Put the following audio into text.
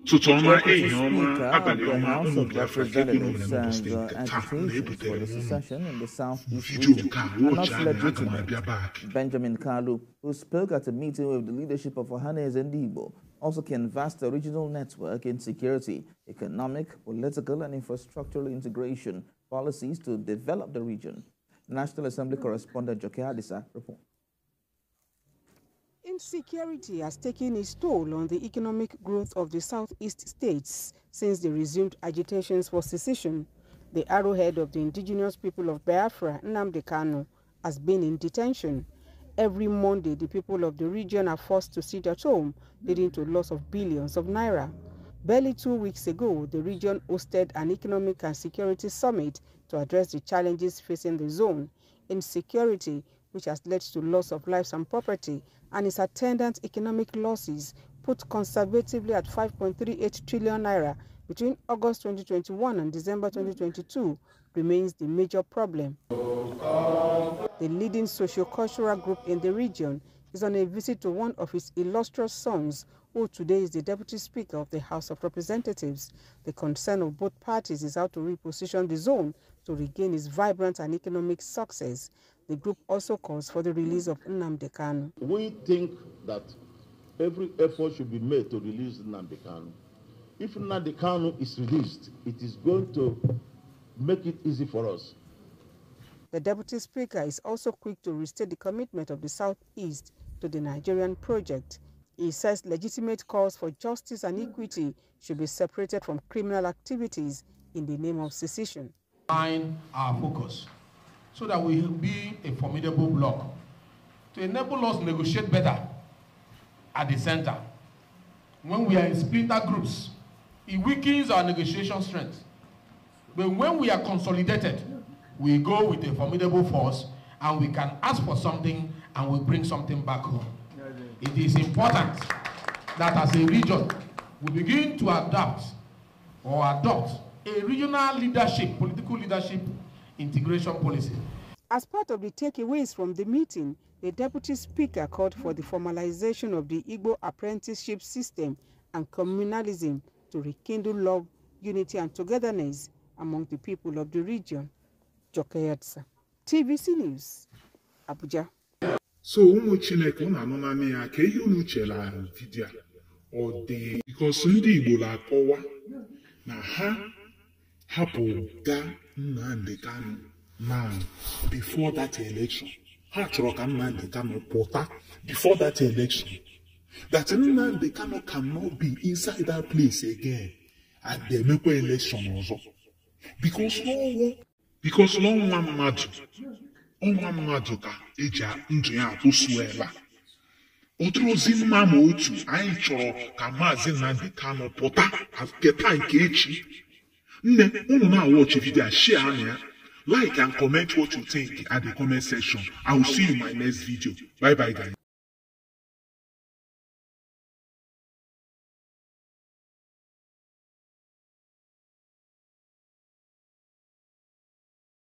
The House of Representatives and agitations for the secession in the southeast region are not legitimate. Benjamin Kalu, who spoke at a meeting with the leadership of ohameze and igbo, also canvassed a regional network in security, economic, political, and infrastructural integration policies to develop the region. National Assembly correspondent Joke Adisa reports. Insecurity has taken its toll on the economic growth of the southeast states since the resumed agitations for secession. The arrowhead of the indigenous people of Biafra, Nnamdi Kanu, has been in detention. Every Monday, the people of the region are forced to sit at home, leading to loss of billions of naira. Barely 2 weeks ago, the region hosted an economic and security summit to address the challenges facing the zone. Insecurity, which has led to loss of lives and property, and its attendant economic losses, put conservatively at 5.38 trillion naira between August 2021 and December 2022, remains the major problem. The leading socio-cultural group in the region is on a visit to one of its illustrious sons, who today is the Deputy Speaker of the House of Representatives. The concern of both parties is how to reposition the zone to regain its vibrant and economic success. The group also calls for the release of Nnamdi Kanu. We think that every effort should be made to release Nnamdi Kanu. If Nnamdi Kanu is released, it is going to make it easy for us. The Deputy Speaker is also quick to restate the commitment of the Southeast to the Nigerian project. He says legitimate calls for justice and equity should be separated from criminal activities in the name of secession. Find our focus so that we will be a formidable bloc to enable us to negotiate better at the center. When we are in splinter groups, it weakens our negotiation strength. But when we are consolidated, we go with a formidable force and we can ask for something and we bring something back home. It is important that as a region, we begin to adopt a regional leadership, political leadership integration policy. As part of the takeaways from the meeting, the Deputy Speaker called for the formalization of the Igbo apprenticeship system and communalism to rekindle love, unity, and togetherness among the people of the region. Joke Adisa, TVC News, Abuja. So, Chineke na-anọ ya ka ihe unu chela vidia ọ dị because ndị Igbo na-akọwa na ha hapụ ga Nnamdi Kanu now before that election. Ha chọrọ ka Nnamdi Kanu pụta before that election. That Nnamdi Kanu cannot be inside that place again and they make an election ọzọ. Because no mmadụ ka eji ndụ ya atụsuela. Otrozi mma ma otu anyị chọrọ ka Maazị Nnamdi Kanu pụta keta nke echi. Nne, unu na-watch video, share ya, like and comment what you think at the comment section. I will see you in my next video. Bye bye guys.